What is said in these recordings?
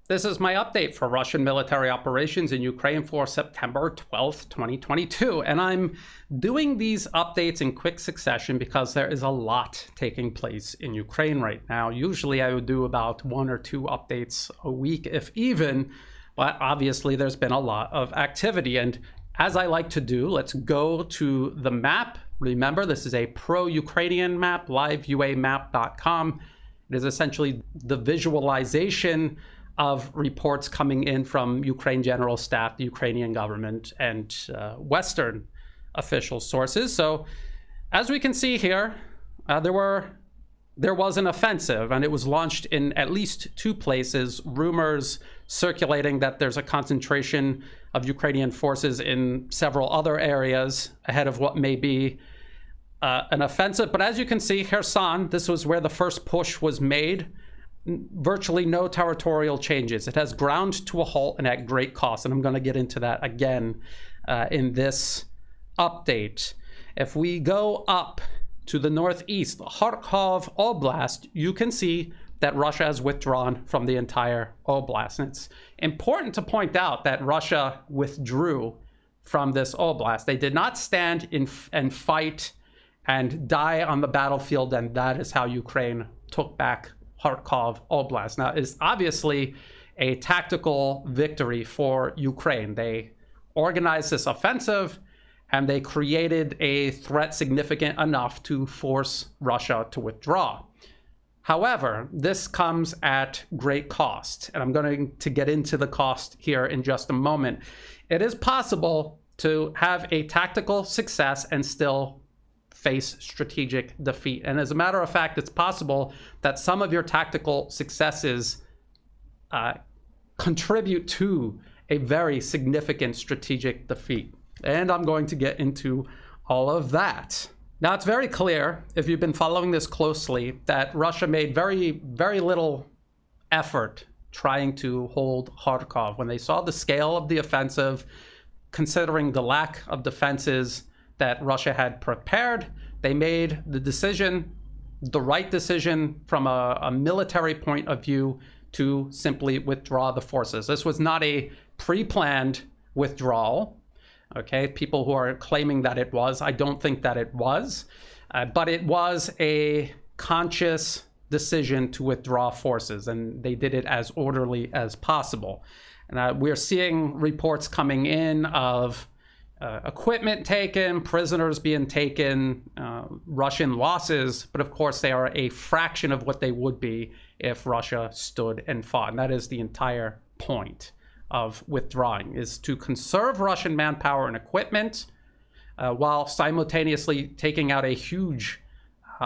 This is my update for Russian military operations in Ukraine for September 12th, 2022. And I'm doing these updates in quick succession because there is a lot taking place in Ukraine right now. Usually I would do about 1 or 2 updates a week, if even, but obviously there's been a lot of activity. And as I like to do, let's go to the map. Remember, this is a pro-Ukrainian map, liveuamap.com. It is essentially the visualization of reports coming in from Ukraine General Staff, the Ukrainian government, and Western official sources. So as we can see here, there was an offensive, and it was launched in at least 2 places. Rumors circulating that there's a concentration of Ukrainian forces in several other areas ahead of what may be an offensive. But as you can see, Kherson, this was where the first push was made. Virtually no territorial changes. It has ground to a halt and at great cost. And I'm going to get into that again in this update. If we go up to the northeast, Kharkov Oblast, you can see that Russia has withdrawn from the entire oblast. And it's important to point out that Russia withdrew from this oblast. They did not stand and fight and die on the battlefield, and that is how Ukraine took back Kharkov Oblast. Now, it's obviously a tactical victory for Ukraine. They organized this offensive, and they created a threat significant enough to force Russia to withdraw. However, this comes at great cost, and I'm going to get into the cost here in just a moment. It is possible to have a tactical success and still face strategic defeat. And as a matter of fact, it's possible that some of your tactical successes contribute to a very significant strategic defeat. And I'm going to get into all of that. Now, it's very clear, if you've been following this closely, that Russia made very, very little effort trying to hold Kharkov. When they saw the scale of the offensive, considering the lack of defenses that Russia had prepared, they made the decision, the right decision from a military point of view, to simply withdraw the forces. This was not a pre-planned withdrawal. Okay, people who are claiming that it was, I don't think that it was, but it was a conscious decision to withdraw forces, and they did it as orderly as possible. And we're seeing reports coming in of equipment taken, prisoners being taken, Russian losses, but of course they are a fraction of what they would be if Russia stood and fought. And that is the entire point of withdrawing, is to conserve Russian manpower and equipment while simultaneously taking out a huge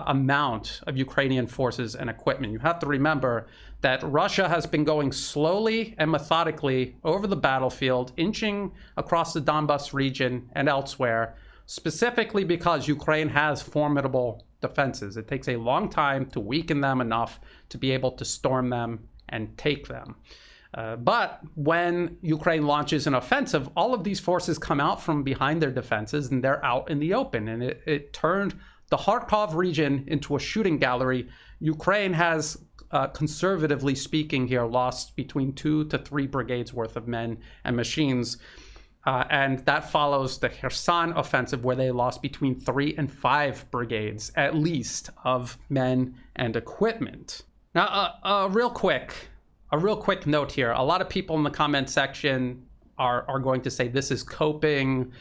amount of Ukrainian forces and equipment. You have to remember that Russia has been going slowly and methodically over the battlefield, inching across the Donbas region and elsewhere, specifically because Ukraine has formidable defenses. It takes a long time to weaken them enough to be able to storm them and take them. But when Ukraine launches an offensive, all of these forces come out from behind their defenses and they're out in the open. And it turned the Kharkov region into a shooting gallery. Ukraine has, conservatively speaking here, lost between 2 to 3 brigades worth of men and machines. And that follows the Kherson offensive, where they lost between 3 and 5 brigades, at least, of men and equipment. Now, a real quick note here. A lot of people in the comment section are going to say this is coping.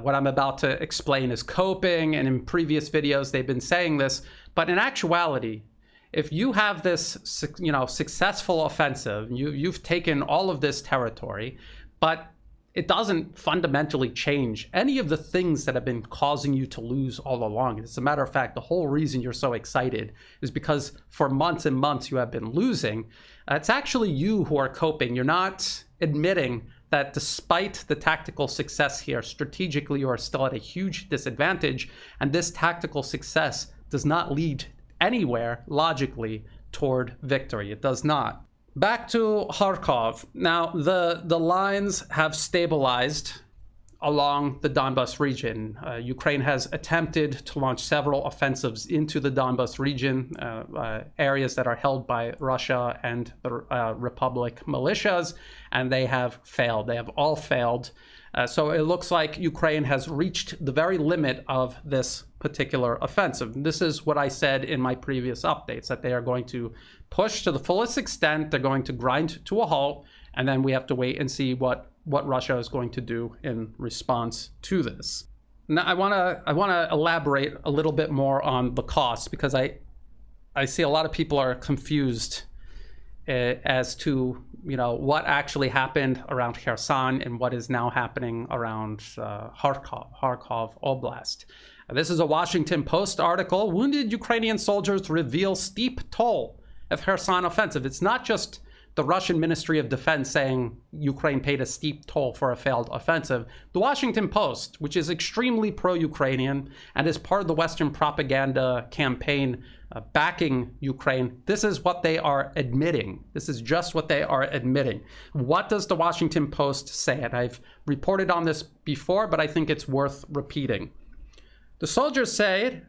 What I'm about to explain is coping, and in previous videos they've been saying this. But in actuality, if you have this, successful offensive, you've taken all of this territory, but it doesn't fundamentally change any of the things that have been causing you to lose all along. As a matter of fact, the whole reason you're so excited is because for months and months you have been losing. It's actually you who are coping. You're not admitting that despite the tactical success here, strategically you are still at a huge disadvantage, and this tactical success does not lead anywhere logically toward victory. It does not. Back to Kharkov. Now, the lines have stabilized along the Donbas region. Ukraine has attempted to launch several offensives into the Donbas region, areas that are held by Russia and the Republic militias, and they have failed. They have all failed. So it looks like Ukraine has reached the very limit of this particular offensive. This is what I said in my previous updates, that they are going to push to the fullest extent. They're going to grind to a halt, and then we have to wait and see what Russia is going to do in response to this. Now, I want to elaborate a little bit more on the costs, because I see a lot of people are confused as to what actually happened around Kherson and what is now happening around Kharkov Oblast. This is a Washington Post article. Wounded Ukrainian soldiers reveal steep toll of Kherson offensive. It's not just the Russian Ministry of Defense saying Ukraine paid a steep toll for a failed offensive. The Washington Post, which is extremely pro-Ukrainian and is part of the Western propaganda campaign backing Ukraine, this is what they are admitting. This is just what they are admitting. What does the Washington Post say? And I've reported on this before, but I think it's worth repeating. The soldiers say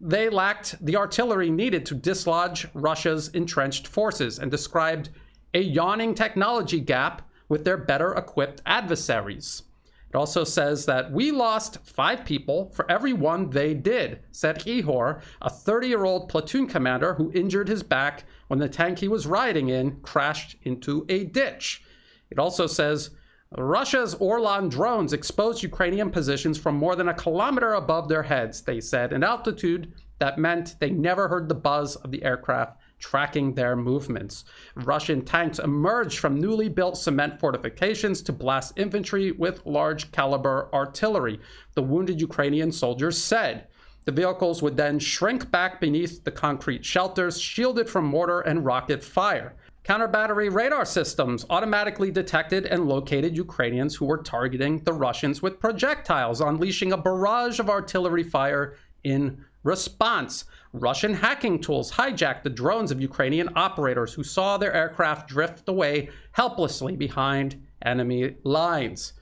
they lacked the artillery needed to dislodge Russia's entrenched forces and described a yawning technology gap with their better equipped adversaries. It also says that we lost 5 people for every one they did, said Ihor, a 30-year-old platoon commander who injured his back when the tank he was riding in crashed into a ditch. It also says Russia's Orlan drones exposed Ukrainian positions from more than a kilometer above their heads, they said, an altitude that meant they never heard the buzz of the aircraft tracking their movements. Russian tanks emerged from newly built cement fortifications to blast infantry with large caliber artillery, the wounded Ukrainian soldiers said. The vehicles would then shrink back beneath the concrete shelters, shielded from mortar and rocket fire. Counter-battery radar systems automatically detected and located Ukrainians who were targeting the Russians with projectiles, unleashing a barrage of artillery fire in response. Russian hacking tools hijacked the drones of Ukrainian operators who saw their aircraft drift away helplessly behind enemy lines.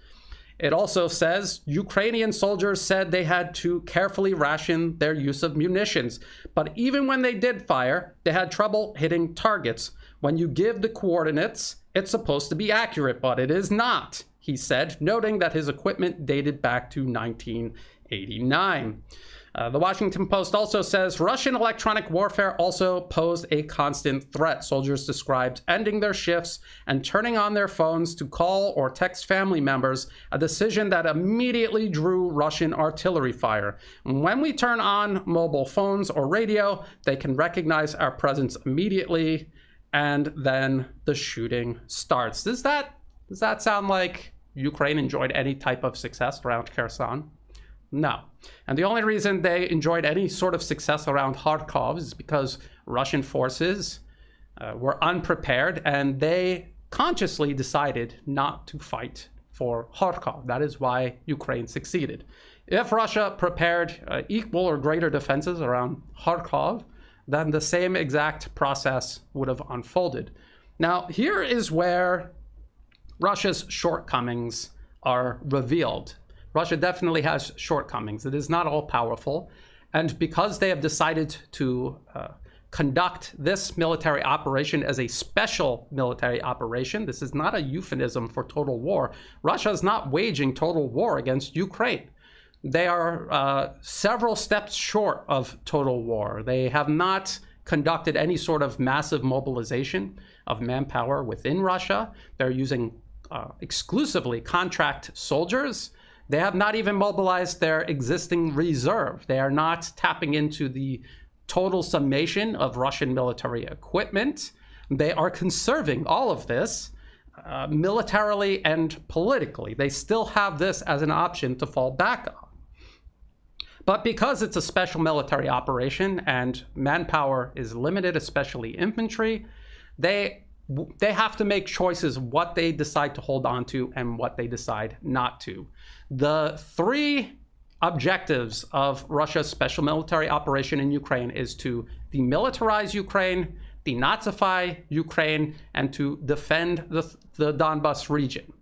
It also says Ukrainian soldiers said they had to carefully ration their use of munitions, but even when they did fire, they had trouble hitting targets. When you give the coordinates, it's supposed to be accurate, but it is not, he said, noting that his equipment dated back to 1989. The Washington Post also says Russian electronic warfare also posed a constant threat. Soldiers described ending their shifts and turning on their phones to call or text family members, a decision that immediately drew Russian artillery fire. When we turn on mobile phones or radio, they can recognize our presence immediately, and then the shooting starts. Does that sound like Ukraine enjoyed any type of success around Kherson? No. And the only reason they enjoyed any sort of success around Kharkov is because Russian forces were unprepared, and they consciously decided not to fight for Kharkov. That is why Ukraine succeeded. If Russia prepared equal or greater defenses around Kharkov, then the same exact process would have unfolded. Now, here is where Russia's shortcomings are revealed. Russia definitely has shortcomings. It is not all powerful. And because they have decided to conduct this military operation as a special military operation, this is not a euphemism for total war. Russia is not waging total war against Ukraine. They are several steps short of total war. They have not conducted any sort of massive mobilization of manpower within Russia. They're using exclusively contract soldiers. They have not even mobilized their existing reserve. They are not tapping into the total summation of Russian military equipment. They are conserving all of this militarily and politically. They still have this as an option to fall back on. But because it's a special military operation and manpower is limited, especially infantry, they have to make choices what they decide to hold on to and what they decide not to. The 3 objectives of Russia's special military operation in Ukraine is to demilitarize Ukraine, denazify Ukraine, and to defend the Donbas region.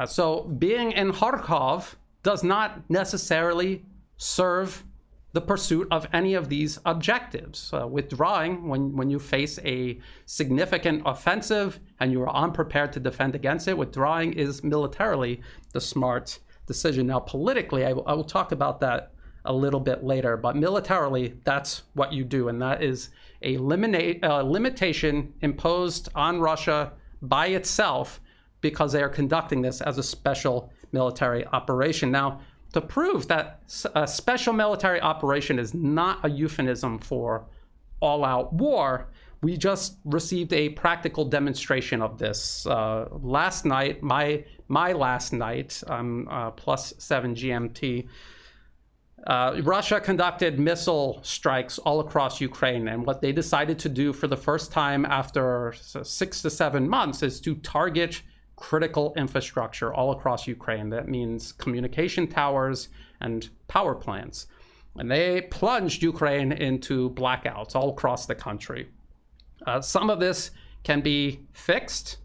So being in Kharkov does not necessarily serve the pursuit of any of these objectives. Withdrawing, when you face a significant offensive and you are unprepared to defend against it, withdrawing is militarily the smart decision. Now, politically, I will talk about that a little bit later, but militarily, that's what you do, and that is a limitation imposed on Russia by itself because they are conducting this as a special military operation. Now, to prove that a special military operation is not a euphemism for all-out war, we just received a practical demonstration of this. Last night, my last night, +7 GMT, Russia conducted missile strikes all across Ukraine. And what they decided to do for the first time after 6 to 7 months is to target critical infrastructure all across Ukraine. That means communication towers and power plants. And they plunged Ukraine into blackouts all across the country. Some of this can be fixed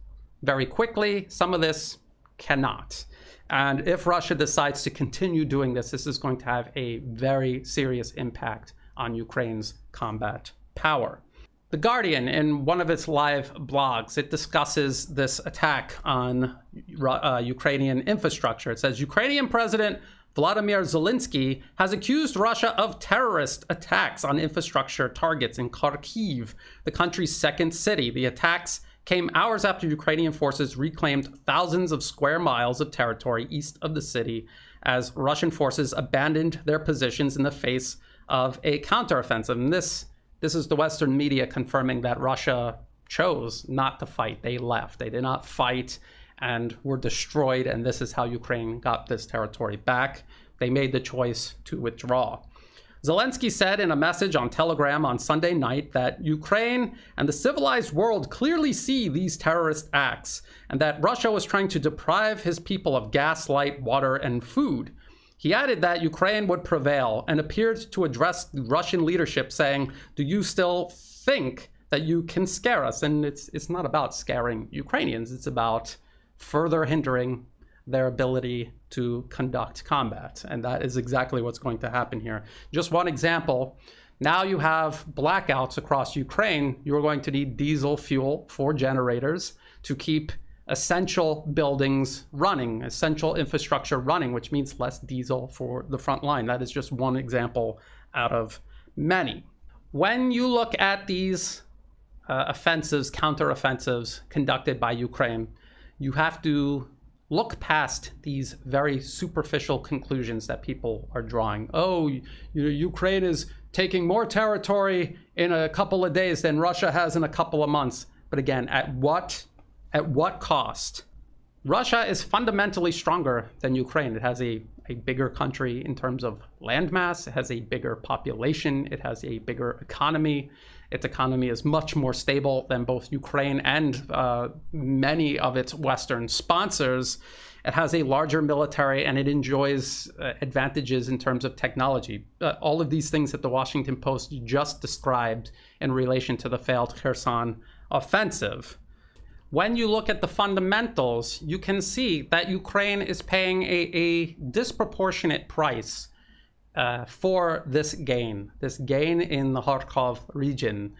very quickly. Some of this cannot. And if Russia decides to continue doing this, this is going to have a very serious impact on Ukraine's combat power. The Guardian, in one of its live blogs, it discusses this attack on Ukrainian infrastructure. It says, Ukrainian President Vladimir Zelensky has accused Russia of terrorist attacks on infrastructure targets in Kharkiv, the country's second city. The attacks came hours after Ukrainian forces reclaimed thousands of square miles of territory east of the city as Russian forces abandoned their positions in the face of a counteroffensive. And this is the Western media confirming that Russia chose not to fight. They left. They did not fight and were destroyed. And this is how Ukraine got this territory back. They made the choice to withdraw. Zelensky said in a message on Telegram on Sunday night that Ukraine and the civilized world clearly see these terrorist acts and that Russia was trying to deprive his people of gas, light, water, and food. He added that Ukraine would prevail and appeared to address the Russian leadership saying, do you still think that you can scare us? And it's not about scaring Ukrainians. It's about further hindering their ability to conduct combat. And that is exactly what's going to happen here. Just one example. Now you have blackouts across Ukraine. You're going to need diesel fuel for generators to keep essential buildings running, essential infrastructure running, which means less diesel for the front line. That is just one example out of many. When you look at these offensives, counteroffensives conducted by Ukraine, you have to look past these very superficial conclusions that people are drawing. Oh, Ukraine is taking more territory in a couple of days than Russia has in a couple of months. But again, at what cost? Russia is fundamentally stronger than Ukraine. It has a bigger country in terms of landmass. It has a bigger population. It has a bigger economy. Its economy is much more stable than both Ukraine and many of its Western sponsors. It has a larger military and it enjoys advantages in terms of technology. All of these things that the Washington Post just described in relation to the failed Kherson offensive. When you look at the fundamentals, you can see that Ukraine is paying a disproportionate price for this gain in the Kharkov region.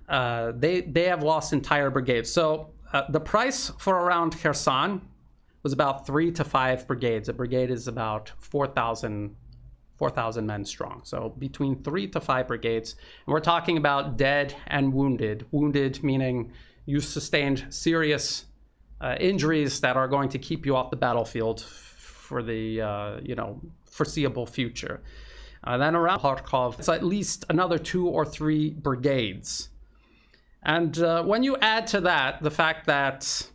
They have lost entire brigades. So the price for around Kherson was about 3 to 5 brigades. A brigade is about 4,000 men strong. So between 3 to 5 brigades. And we're talking about dead and wounded. Wounded meaning you sustained serious injuries that are going to keep you off the battlefield for the foreseeable future. Then around Kharkov, it's at least another 2 or 3 brigades. And when you add to that the fact that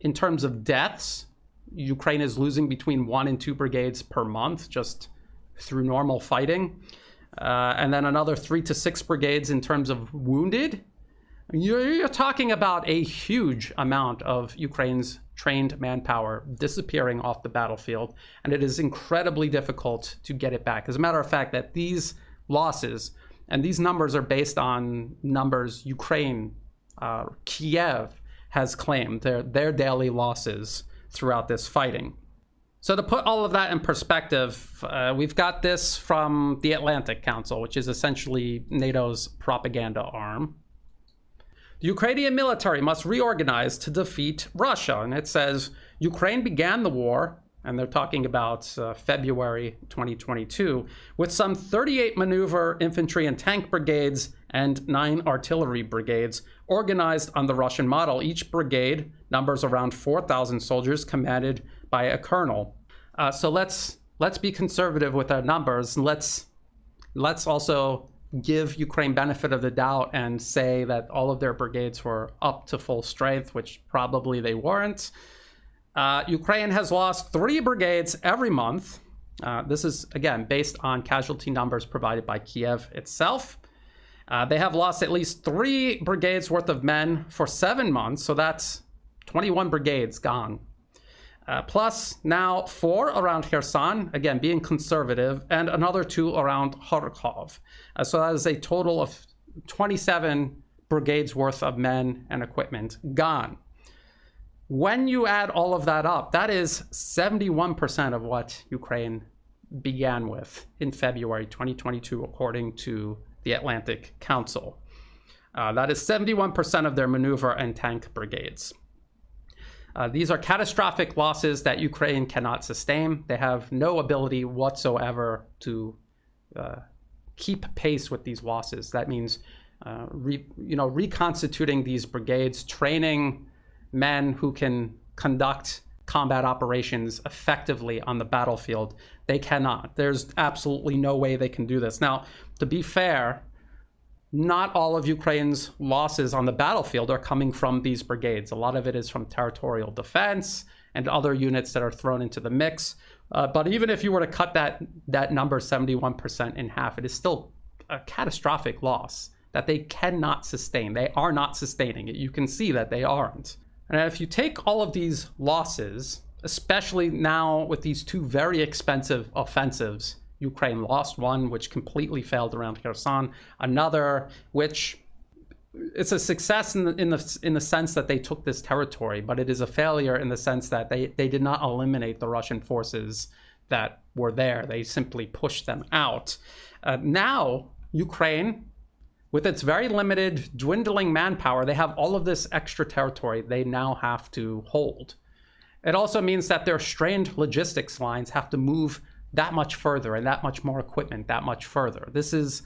in terms of deaths, Ukraine is losing between 1 and 2 brigades per month just through normal fighting, and then another 3 to 6 brigades in terms of wounded, you're talking about a huge amount of Ukraine's trained manpower disappearing off the battlefield, and it is incredibly difficult to get it back. As a matter of fact, that these losses, and these numbers are based on numbers Ukraine, Kiev has claimed, their daily losses throughout this fighting. So to put all of that in perspective, we've got this from the Atlantic Council, which is essentially NATO's propaganda arm. The Ukrainian military must reorganize to defeat Russia. And it says, Ukraine began the war, and they're talking about February 2022, with some 38 maneuver infantry and tank brigades and 9 artillery brigades organized on the Russian model. Each brigade numbers around 4,000 soldiers commanded by a colonel. So let's be conservative with our numbers. Let's also give Ukraine benefit of the doubt and say that all of their brigades were up to full strength, which probably they weren't. Ukraine has lost 3 brigades every month. This is, again, based on casualty numbers provided by Kiev itself. They have lost at least 3 brigades worth of men for 7 months, so that's 21 brigades gone. Plus now 4 around Kherson, again, being conservative, and another 2 around Kharkov. So that is a total of 27 brigades worth of men and equipment gone. When you add all of that up, that is 71% of what Ukraine began with in February 2022, according to the Atlantic Council. That is 71% of their maneuver and tank brigades. These are catastrophic losses that Ukraine cannot sustain. They have no ability whatsoever to keep pace with these losses. That means, reconstituting these brigades, training men who can conduct combat operations effectively on the battlefield. They cannot. There's absolutely no way they can do this. Now, to be fair, not all of Ukraine's losses on the battlefield are coming from these brigades. A lot of it is from territorial defense and other units that are thrown into the mix. But even if you were to cut that number 71% in half, it is still a catastrophic loss that they cannot sustain. They are not sustaining it. You can see that they aren't. And if you take all of these losses, especially now with these 2 very expensive offensives, Ukraine lost one, which completely failed around Kherson. Another, which it's a success in the sense that they took this territory, but it is a failure in the sense that they did not eliminate the Russian forces that were there. They simply pushed them out. Now, Ukraine, with its very limited, dwindling manpower, they have all of this extra territory they now have to hold. It also means that their strained logistics lines have to move that much further and that much more equipment that much further. This is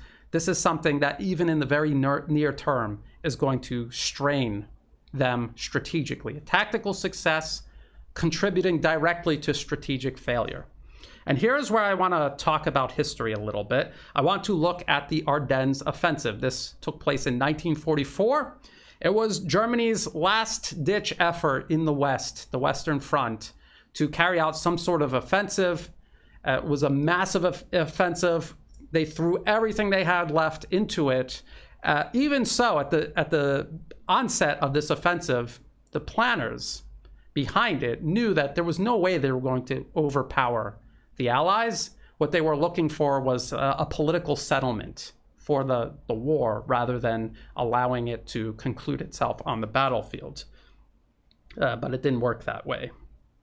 something that even in the very near term is going to strain them strategically. A tactical success contributing directly to strategic failure. And here's where I want to talk about history a little bit. I want to look at the Ardennes offensive. This took place in 1944. It was Germany's last-ditch effort in the West, the Western Front, to carry out some sort of offensive. It was a massive offensive. They threw everything they had left into it. Even so, at the onset of this offensive, the planners behind it knew that there was no way they were going to overpower the Allies. What they were looking for was a political settlement for the war rather than allowing it to conclude itself on the battlefield. But it didn't work that way.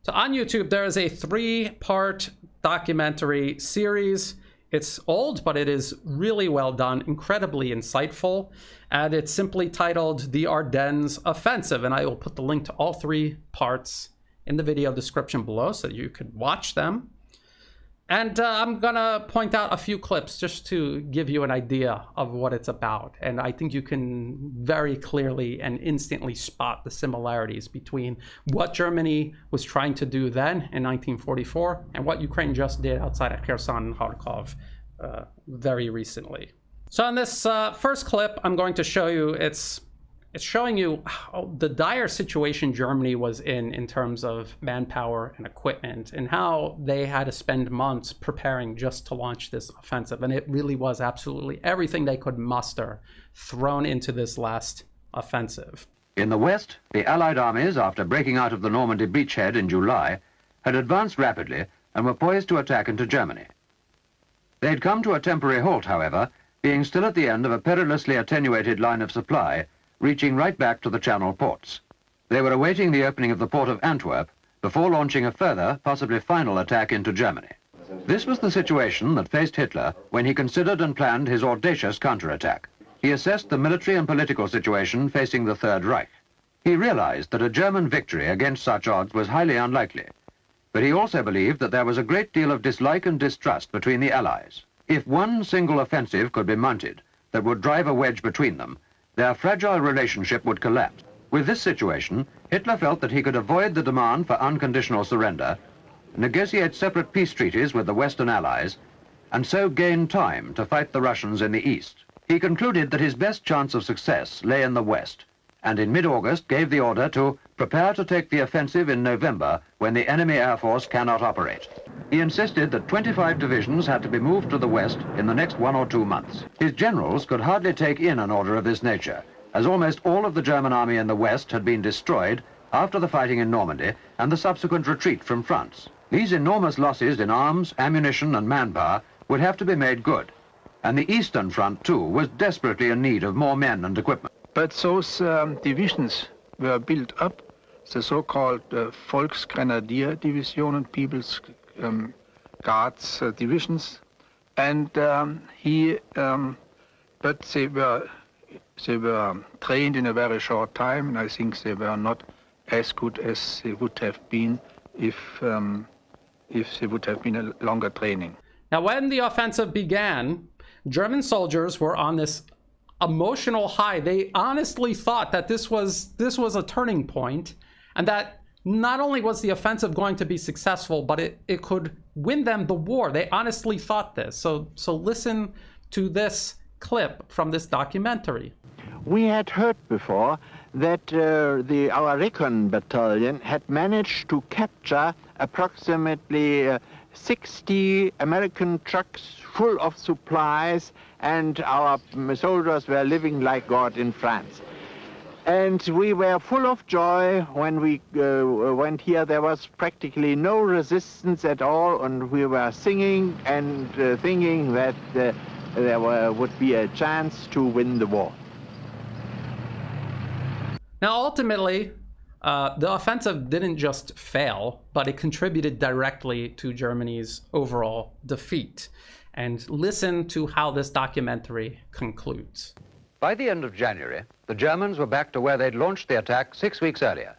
So on YouTube, there is a 3-part documentary series. It's old, but it is really well done, incredibly insightful, and it's simply titled The Ardennes Offensive, and I will put the link to all 3 parts in the video description below so you could watch them. And I'm gonna point out a few clips just to give you an idea of what it's about. And I think you can very clearly and instantly spot the similarities between what Germany was trying to do then in 1944 and what Ukraine just did outside of Kherson and Kharkov very recently. So in this first clip, I'm going to show you, it's showing you how the dire situation Germany was in terms of manpower and equipment, and how they had to spend months preparing just to launch this offensive. And it really was absolutely everything they could muster thrown into this last offensive. In the west, the Allied armies, after breaking out of the Normandy beachhead in July, had advanced rapidly and were poised to attack into Germany. They'd come to a temporary halt, however, being still at the end of a perilously attenuated line of supply, reaching right back to the Channel ports. They were awaiting the opening of the port of Antwerp, before launching a further, possibly final attack into Germany. This was the situation that faced Hitler when he considered and planned his audacious counterattack. He assessed the military and political situation facing the Third Reich. He realized that a German victory against such odds was highly unlikely, but he also believed that there was a great deal of dislike and distrust between the Allies. If one single offensive could be mounted that would drive a wedge between them, their fragile relationship would collapse. With this situation, Hitler felt that he could avoid the demand for unconditional surrender, negotiate separate peace treaties with the Western Allies, and so gain time to fight the Russians in the East. He concluded that his best chance of success lay in the West, and in mid-August gave the order to prepare to take the offensive in November when the enemy air force cannot operate. He insisted that 25 divisions had to be moved to the west in the next 1 or 2 months. His generals could hardly take in an order of this nature, as almost all of the German army in the west had been destroyed after the fighting in Normandy and the subsequent retreat from France. These enormous losses in arms, ammunition and manpower would have to be made good, and the Eastern Front too was desperately in need of more men and equipment. But those divisions were built up, the so-called Volksgrenadier Division, People's Guards divisions, and but they were trained in a very short time, and I think they were not as good as they would have been if they would have been a longer training. Now, when the offensive began, German soldiers were on this emotional high. They honestly thought that this was a turning point, and that not only was the offensive going to be successful, but it could win them the war. They honestly thought this. So listen to this clip from this documentary. We had heard before that our Recon battalion had managed to capture approximately 60 American trucks full of supplies, and our soldiers were living like God in France. And we were full of joy when we went here. There was practically no resistance at all, and we were singing and thinking that there would be a chance to win the war. Now, ultimately, the offensive didn't just fail, but it contributed directly to Germany's overall defeat. And listen to how this documentary concludes. By the end of January, the Germans were back to where they'd launched the attack 6 weeks earlier,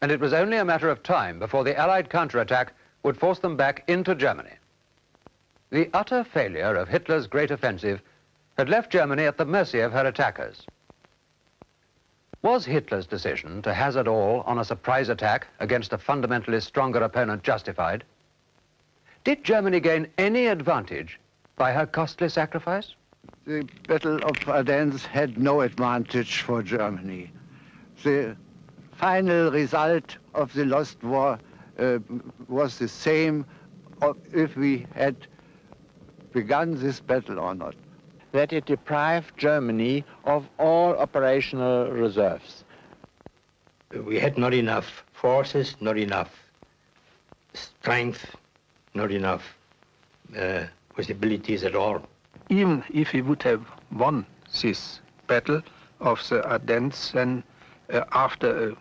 and it was only a matter of time before the Allied counterattack would force them back into Germany. The utter failure of Hitler's great offensive had left Germany at the mercy of her attackers. Was Hitler's decision to hazard all on a surprise attack against a fundamentally stronger opponent justified? Did Germany gain any advantage by her costly sacrifice? The Battle of Ardennes had no advantage for Germany. The final result of the lost war was the same if we had begun this battle or not. That it deprived Germany of all operational reserves. We had not enough forces, not enough strength, not enough possibilities at all. Even if we would have won this battle of the Ardennes, then after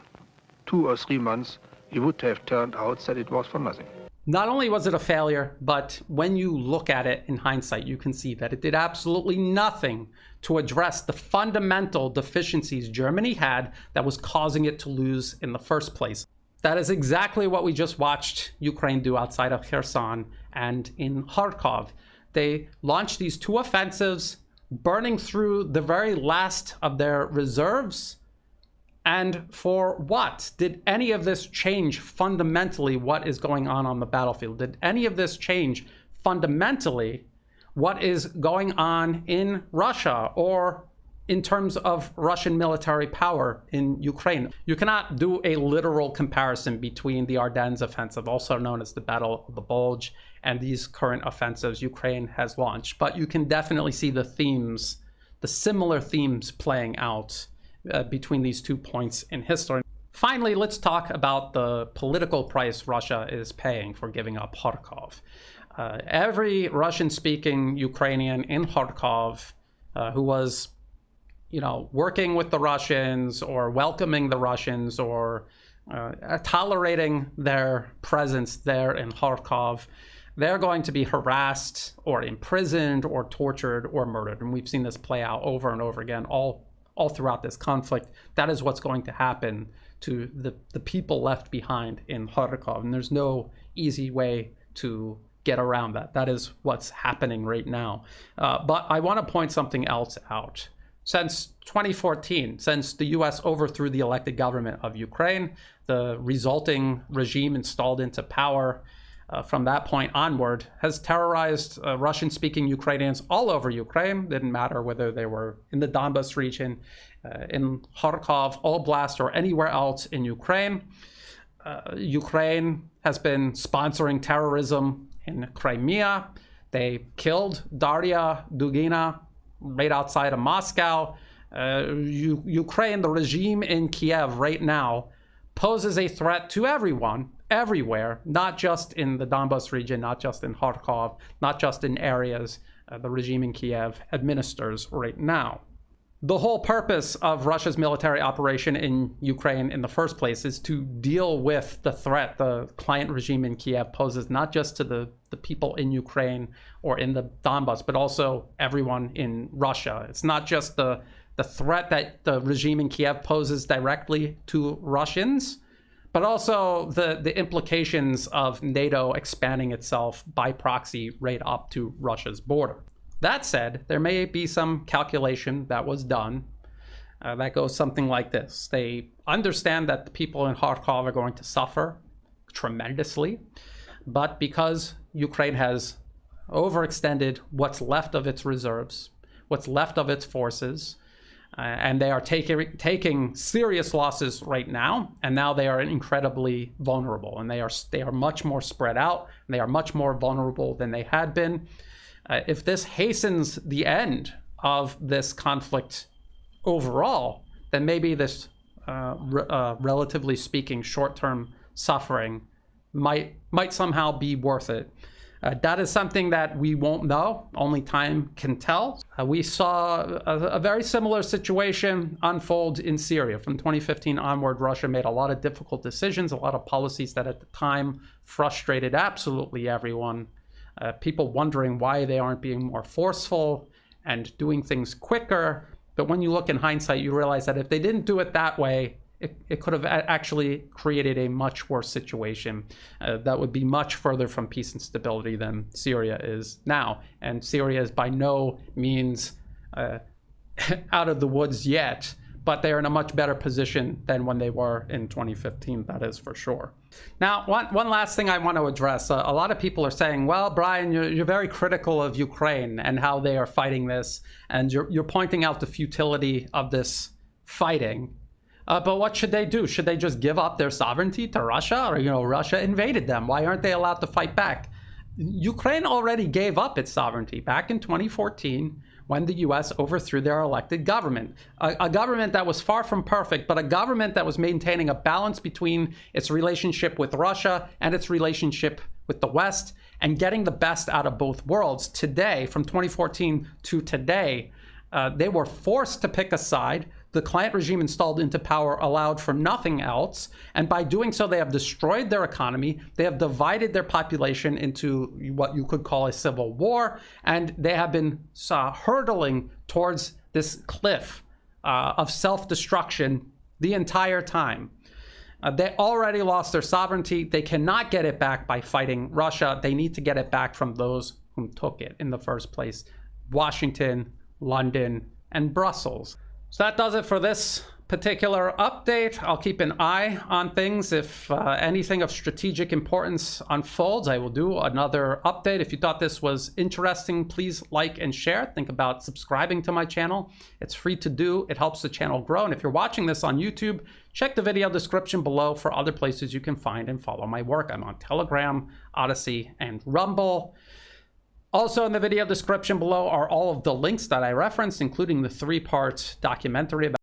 2 or 3 months, it would have turned out that it was for nothing. Not only was it a failure, but when you look at it in hindsight, you can see that it did absolutely nothing to address the fundamental deficiencies Germany had that was causing it to lose in the first place. That is exactly what we just watched Ukraine do outside of Kherson and in Kharkov. They launched these 2 offensives, burning through the very last of their reserves. And for what? Did any of this change fundamentally what is going on the battlefield? Did any of this change fundamentally what is going on in Russia or in terms of Russian military power in Ukraine? You cannot do a literal comparison between the Ardennes offensive, also known as the Battle of the Bulge, and these current offensives Ukraine has launched. But you can definitely see the themes, the similar themes playing out between these 2 points in history. Finally, let's talk about the political price Russia is paying for giving up Kharkov. Every Russian-speaking Ukrainian in Kharkov who was, working with the Russians or welcoming the Russians or tolerating their presence there in Kharkov, they're going to be harassed or imprisoned or tortured or murdered. And we've seen this play out over and over again all throughout this conflict. That is what's going to happen to the people left behind in Kharkov. And there's no easy way to get around that. That is what's happening right now. But I want to point something else out. Since 2014, since the US overthrew the elected government of Ukraine, the resulting regime installed into power from that point onward has terrorized Russian-speaking Ukrainians all over Ukraine. Didn't matter whether they were in the Donbas region, in Kharkov, Oblast, or anywhere else in Ukraine. Ukraine has been sponsoring terrorism in Crimea. They killed Daria Dugina right outside of Moscow. Ukraine, the regime in Kiev right now, poses a threat to everyone, everywhere, not just in the Donbas region, not just in Kharkov, not just in areas the regime in Kiev administers right now. The whole purpose of Russia's military operation in Ukraine in the first place is to deal with the threat the client regime in Kiev poses, not just to the people in Ukraine or in the Donbas, but also everyone in Russia. It's not just the threat that the regime in Kiev poses directly to Russians, but also the implications of NATO expanding itself by proxy right up to Russia's border. That said, there may be some calculation that was done that goes something like this. They understand that the people in Kharkov are going to suffer tremendously, but because Ukraine has overextended what's left of its reserves, what's left of its forces, and they are taking serious losses right now, and now they are incredibly vulnerable, and they are much more spread out, and they are much more vulnerable than they had been. If this hastens the end of this conflict overall, then maybe this, relatively speaking, short-term suffering might somehow be worth it. That is something that we won't know. Only time can tell. We saw a very similar situation unfold in Syria. From 2015 onward, Russia made a lot of difficult decisions, a lot of policies that at the time frustrated absolutely everyone. People wondering why they aren't being more forceful and doing things quicker. But when you look in hindsight, you realize that if they didn't do it that way, it could have actually created a much worse situation that would be much further from peace and stability than Syria is now. And Syria is by no means out of the woods yet, but they are in a much better position than when they were in 2015, that is for sure. Now, one last thing I want to address. A lot of people are saying, well, Brian, you're very critical of Ukraine and how they are fighting this, and you're pointing out the futility of this fighting. But what should they do? Should they just give up their sovereignty to Russia? Or, Russia invaded them. Why aren't they allowed to fight back? Ukraine already gave up its sovereignty back in 2014 when the US overthrew their elected government. A government that was far from perfect, but a government that was maintaining a balance between its relationship with Russia and its relationship with the West and getting the best out of both worlds. Today, from 2014 to today, they were forced to pick a side. The client regime installed into power allowed for nothing else. And by doing so, they have destroyed their economy. They have divided their population into what you could call a civil war. And they have been hurtling towards this cliff of self-destruction the entire time. They already lost their sovereignty. They cannot get it back by fighting Russia. They need to get it back from those who took it in the first place: Washington, London, and Brussels. So that does it for this particular update. I'll keep an eye on things. If anything of strategic importance unfolds, I will do another update. If you thought this was interesting, please like and share. Think about subscribing to my channel. It's free to do. It helps the channel grow. And if you're watching this on YouTube, check the video description below for other places you can find and follow my work. I'm on Telegram, Odyssey, and Rumble. Also in the video description below are all of the links that I referenced, including the 3-part documentary about